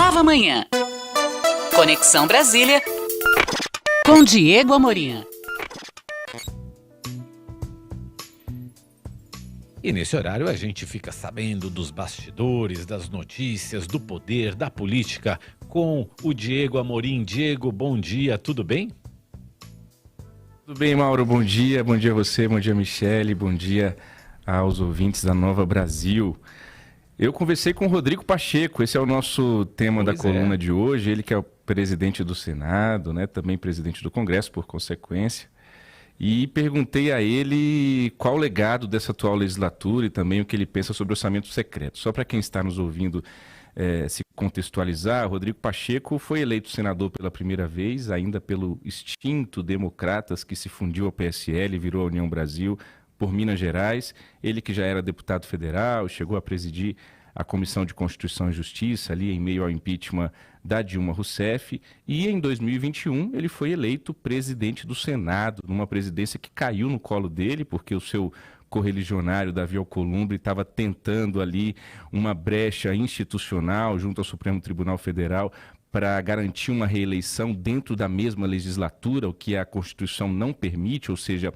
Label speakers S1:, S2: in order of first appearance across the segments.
S1: Nova Manhã. Conexão Brasília com Diego Amorim.
S2: E nesse horário a gente fica sabendo dos bastidores, das notícias, do poder, da política com o Diego Amorim. Diego, bom dia, tudo bem?
S3: Tudo bem, Mauro, bom dia a você, bom dia, Michele, bom dia aos ouvintes da Nova Brasil. Eu conversei com o Rodrigo Pacheco, esse é o nosso tema da coluna de hoje, ele que é o presidente do Senado, né, também presidente do Congresso, por consequência. E perguntei a ele qual o legado dessa atual legislatura e também o que ele pensa sobre orçamento secreto. Só para quem está nos ouvindo se contextualizar, Rodrigo Pacheco foi eleito senador pela primeira vez, ainda pelo extinto Democratas, que se fundiu ao PSL e virou a União Brasil, por Minas Gerais. Ele que já era deputado federal, chegou a presidir a Comissão de Constituição e Justiça, ali em meio ao impeachment da Dilma Rousseff, e em 2021 ele foi eleito presidente do Senado, numa presidência que caiu no colo dele, porque o seu correligionário Davi Alcolumbre estava tentando ali uma brecha institucional junto ao Supremo Tribunal Federal para garantir uma reeleição dentro da mesma legislatura, o que a Constituição não permite, ou seja,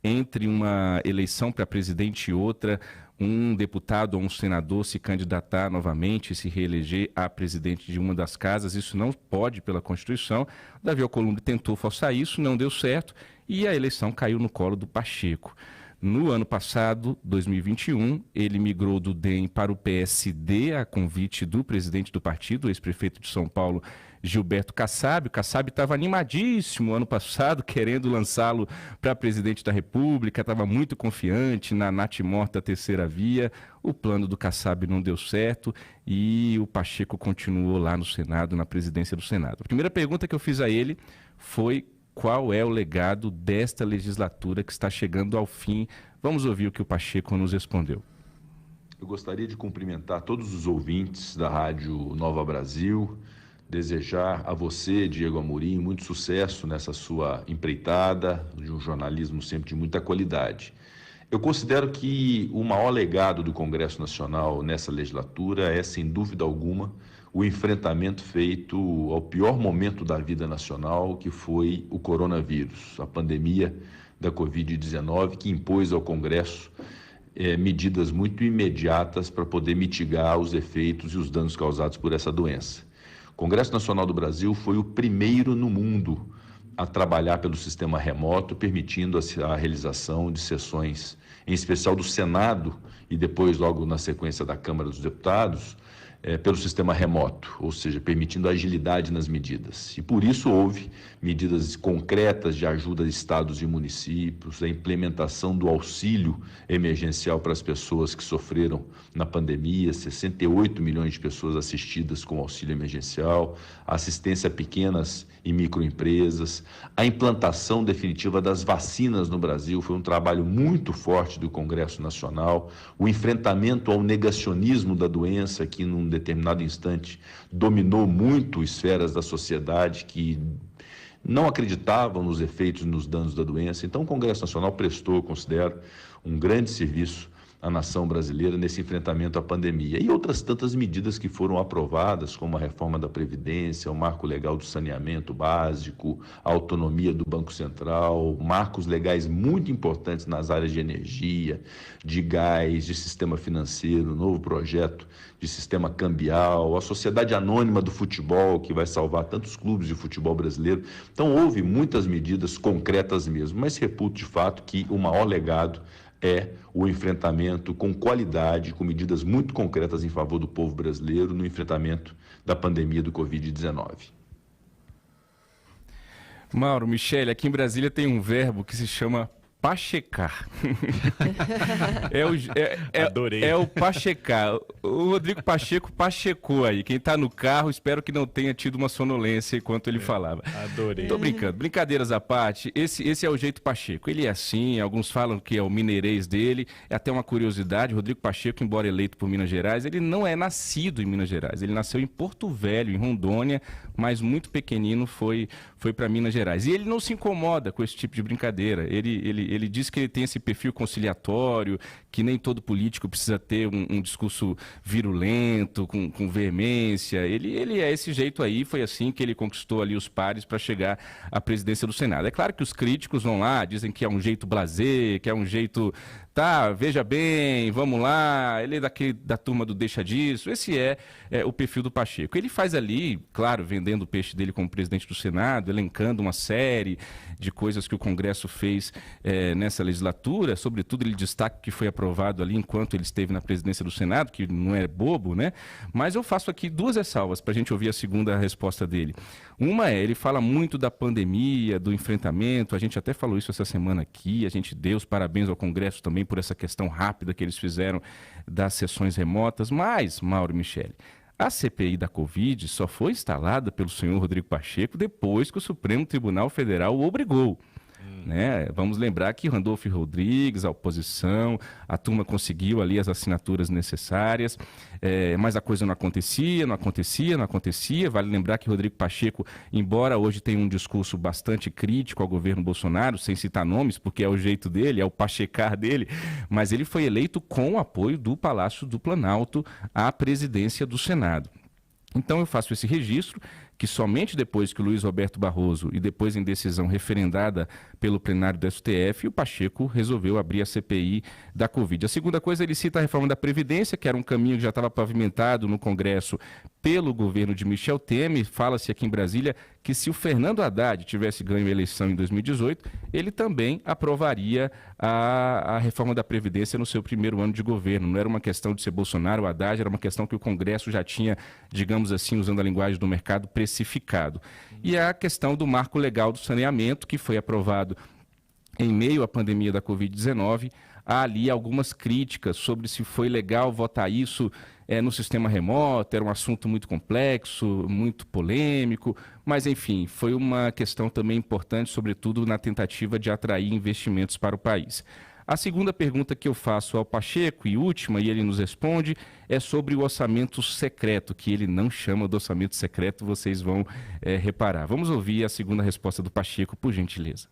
S3: entre uma eleição para presidente e outra, um deputado ou um senador se candidatar novamente e se reeleger a presidente de uma das casas, isso não pode pela Constituição. Davi Alcolumbre tentou forçar isso, não deu certo e a eleição caiu no colo do Pacheco. No ano passado, 2021, ele migrou do DEM para o PSD, a convite do presidente do partido, o ex-prefeito de São Paulo, Gilberto Kassab. O Kassab estava animadíssimo ano passado, querendo lançá-lo para presidente da República, estava muito confiante na natimorta terceira via. O plano do Kassab não deu certo e o Pacheco continuou lá no Senado, na presidência do Senado. A primeira pergunta que eu fiz a ele foi: qual é o legado desta legislatura que está chegando ao fim? Vamos ouvir o que o Pacheco nos respondeu.
S4: Eu gostaria de cumprimentar todos os ouvintes da Rádio Nova Brasil, desejar a você, Diego Amorim, muito sucesso nessa sua empreitada, de um jornalismo sempre de muita qualidade. Eu considero que o maior legado do Congresso Nacional nessa legislatura é, sem dúvida alguma, o enfrentamento feito ao pior momento da vida nacional, que foi o coronavírus, a pandemia da Covid-19, que impôs ao Congresso medidas muito imediatas para poder mitigar os efeitos e os danos causados por essa doença. O Congresso Nacional do Brasil foi o primeiro no mundo a trabalhar pelo sistema remoto, permitindo a realização de sessões, em especial do Senado e depois, logo na sequência, da Câmara dos Deputados, pelo sistema remoto, ou seja, permitindo agilidade nas medidas. E por isso houve medidas concretas de ajuda de estados e municípios, a implementação do auxílio emergencial para as pessoas que sofreram na pandemia, 68 milhões de pessoas assistidas com auxílio emergencial, assistência a pequenas e microempresas, a implantação definitiva das vacinas no Brasil, foi um trabalho muito forte do Congresso Nacional, o enfrentamento ao negacionismo da doença, que num determinado instante dominou muito esferas da sociedade que não acreditavam nos efeitos e nos danos da doença. Então o Congresso Nacional prestou, considero, um grande serviço à nação brasileira nesse enfrentamento à pandemia. E outras tantas medidas que foram aprovadas, como a reforma da Previdência, o marco legal do saneamento básico, a autonomia do Banco Central, marcos legais muito importantes nas áreas de energia, de gás, de sistema financeiro, novo projeto de sistema cambial, a sociedade anônima do futebol, que vai salvar tantos clubes de futebol brasileiro. Então houve muitas medidas concretas mesmo, mas reputo de fato que o maior legado é o enfrentamento com qualidade, com medidas muito concretas em favor do povo brasileiro no enfrentamento da pandemia do Covid-19.
S3: Mauro, Michele, aqui em Brasília tem um verbo que se chama pachecar.
S2: Adorei.
S3: É o pachecar. O Rodrigo Pacheco pachecou aí. Quem está no carro, espero que não tenha tido uma sonolência enquanto ele falava.
S2: Adorei.
S3: Tô brincando. Brincadeiras à parte, esse é o jeito Pacheco. Ele é assim, alguns falam que é o mineirês dele. É até uma curiosidade, Rodrigo Pacheco, embora eleito por Minas Gerais, ele não é nascido em Minas Gerais. Ele nasceu em Porto Velho, em Rondônia, mas muito pequenino foi para Minas Gerais. E ele não se incomoda com esse tipo de brincadeira. Ele ele diz que ele tem esse perfil conciliatório, que nem todo político precisa ter um discurso virulento, com veemência. Ele é esse jeito aí, foi assim que ele conquistou ali os pares para chegar à presidência do Senado. É claro que os críticos vão lá, dizem que é um jeito blasé, que é um jeito... Tá, veja bem, vamos lá, ele é da turma do deixa disso. Esse é o perfil do Pacheco. Ele faz ali, claro, vendendo o peixe dele como presidente do Senado, elencando uma série de coisas que o Congresso fez nessa legislatura. Sobretudo, ele destaca que foi aprovado ali enquanto ele esteve na presidência do Senado, que não é bobo, né? Mas eu faço aqui 2 ressalvas para a gente ouvir a segunda resposta dele. Uma ele fala muito da pandemia, do enfrentamento, a gente até falou isso essa semana aqui, a gente deu os parabéns ao Congresso também por essa questão rápida que eles fizeram das sessões remotas, mas, Mauro e Michele, a CPI da Covid só foi instalada pelo senhor Rodrigo Pacheco depois que o Supremo Tribunal Federal o obrigou. Né? Vamos lembrar que Randolfo Rodrigues, a oposição, a turma conseguiu ali as assinaturas necessárias, mas a coisa não acontecia. Vale lembrar que Rodrigo Pacheco, embora hoje tenha um discurso bastante crítico ao governo Bolsonaro, sem citar nomes, porque é o jeito dele, é o pachecar dele, mas ele foi eleito com o apoio do Palácio do Planalto à presidência do Senado. Então eu faço esse registro, que somente depois que o Luiz Roberto Barroso e depois em decisão referendada pelo plenário do STF, o Pacheco resolveu abrir a CPI da Covid. A segunda coisa, ele cita a reforma da Previdência, que era um caminho que já estava pavimentado no Congresso pelo governo de Michel Temer. Fala-se aqui em Brasília que se o Fernando Haddad tivesse ganho a eleição em 2018, ele também aprovaria a reforma da Previdência no seu primeiro ano de governo. Não era uma questão de ser Bolsonaro ou Haddad, era uma questão que o Congresso já tinha, digamos assim, usando a linguagem do mercado, precificado. E a questão do marco legal do saneamento, que foi aprovado em meio à pandemia da Covid-19. Há ali algumas críticas sobre se foi legal votar isso no sistema remoto, era um assunto muito complexo, muito polêmico, mas enfim, foi uma questão também importante, sobretudo na tentativa de atrair investimentos para o país. A segunda pergunta que eu faço ao Pacheco, e última, e ele nos responde, é sobre o orçamento secreto, que ele não chama de orçamento secreto, vocês vão reparar. Vamos ouvir a segunda resposta do Pacheco, por gentileza.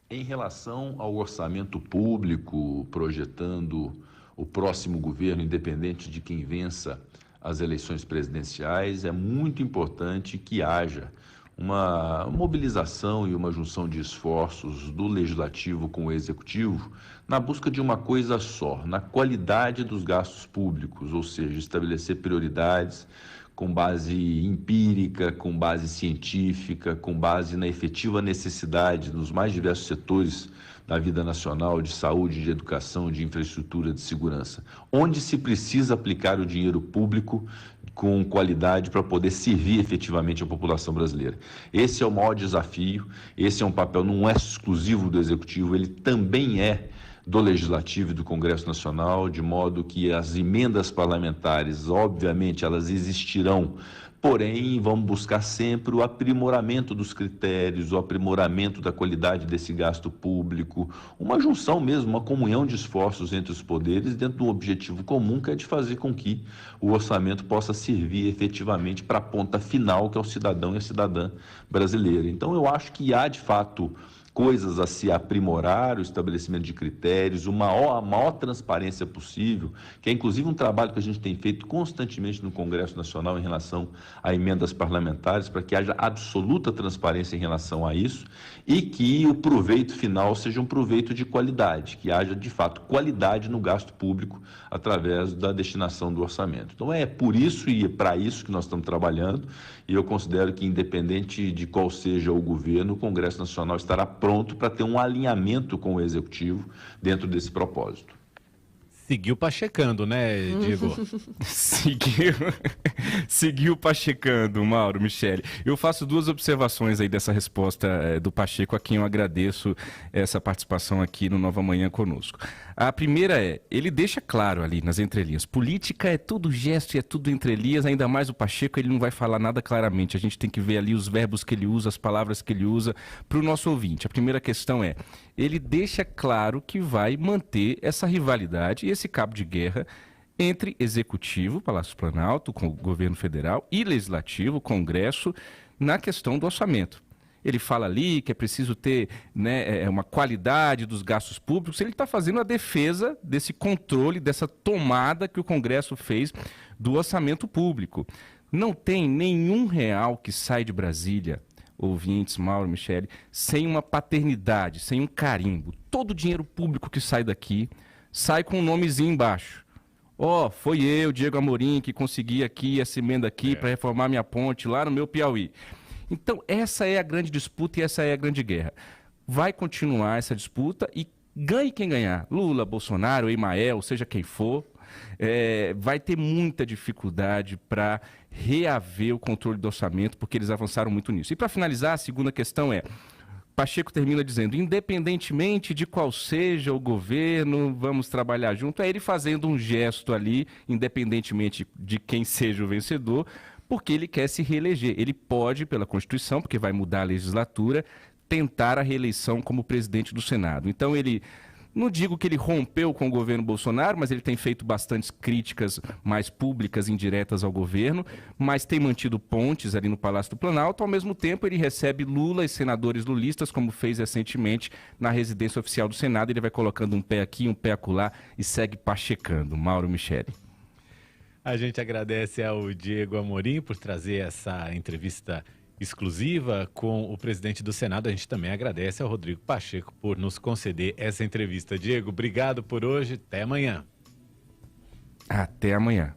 S4: Em relação ao orçamento público, projetando o próximo governo, independente de quem vença as eleições presidenciais, é muito importante que haja uma mobilização e uma junção de esforços do Legislativo com o Executivo na busca de uma coisa só, na qualidade dos gastos públicos, ou seja, estabelecer prioridades com base empírica, com base científica, com base na efetiva necessidade nos mais diversos setores da vida nacional, de saúde, de educação, de infraestrutura, de segurança, onde se precisa aplicar o dinheiro público com qualidade para poder servir efetivamente a população brasileira. Esse é o maior desafio, esse é um papel, não é exclusivo do Executivo, ele também é do Legislativo e do Congresso Nacional, de modo que as emendas parlamentares, obviamente, elas existirão, porém, vamos buscar sempre o aprimoramento dos critérios, o aprimoramento da qualidade desse gasto público, uma junção mesmo, uma comunhão de esforços entre os poderes dentro de um objetivo comum, que é de fazer com que o orçamento possa servir efetivamente para a ponta final, que é o cidadão e a cidadã brasileira. Então, eu acho que há, de fato, coisas a se aprimorar, o estabelecimento de critérios, a maior transparência possível, que é inclusive um trabalho que a gente tem feito constantemente no Congresso Nacional em relação a emendas parlamentares, para que haja absoluta transparência em relação a isso e que o proveito final seja um proveito de qualidade, que haja de fato qualidade no gasto público através da destinação do orçamento. Então é por isso e é para isso que nós estamos trabalhando, e eu considero que, independente de qual seja o governo, o Congresso Nacional estará pronto para ter um alinhamento com o Executivo dentro desse propósito.
S2: Seguiu pachecando, né, Diego?
S3: Seguiu pachecando, Mauro, Michele. Eu faço 2 observações aí dessa resposta do Pacheco, a quem eu agradeço essa participação aqui no Nova Manhã conosco. A primeira ele deixa claro ali nas entrelinhas, política é tudo gesto e é tudo entrelinhas, ainda mais o Pacheco, ele não vai falar nada claramente, a gente tem que ver ali os verbos que ele usa, as palavras que ele usa para o nosso ouvinte. A primeira questão ele deixa claro que vai manter essa rivalidade e esse cabo de guerra entre Executivo, Palácio Planalto, com o governo federal, e Legislativo, Congresso, na questão do orçamento. Ele fala ali que é preciso ter, né, uma qualidade dos gastos públicos. Ele está fazendo a defesa desse controle, dessa tomada que o Congresso fez do orçamento público. Não tem nenhum real que sai de Brasília, ouvintes, Mauro, Michele, sem uma paternidade, sem um carimbo. Todo o dinheiro público que sai daqui sai com um nomezinho embaixo. Foi eu, Diego Amorim, que consegui aqui essa emenda aqui para reformar minha ponte lá no meu Piauí. Então, essa é a grande disputa e essa é a grande guerra. Vai continuar essa disputa e ganhe quem ganhar. Lula, Bolsonaro, Emael, seja quem for, vai ter muita dificuldade para reaver o controle do orçamento, porque eles avançaram muito nisso. E para finalizar, a segunda questão é, Pacheco termina dizendo, independentemente de qual seja o governo, vamos trabalhar junto. É ele fazendo um gesto ali, independentemente de quem seja o vencedor, porque ele quer se reeleger. Ele pode, pela Constituição, porque vai mudar a legislatura, tentar a reeleição como presidente do Senado. Então ele, não digo que ele rompeu com o governo Bolsonaro, mas ele tem feito bastantes críticas mais públicas, indiretas ao governo, mas tem mantido pontes ali no Palácio do Planalto. Ao mesmo tempo, ele recebe Lula e senadores lulistas, como fez recentemente na residência oficial do Senado. Ele vai colocando um pé aqui, um pé acolá e segue pachecando. Mauro, Michele.
S2: A gente agradece ao Diego Amorim por trazer essa entrevista exclusiva com o presidente do Senado. A gente também agradece ao Rodrigo Pacheco por nos conceder essa entrevista. Diego, obrigado por hoje. Até amanhã.
S3: Até amanhã.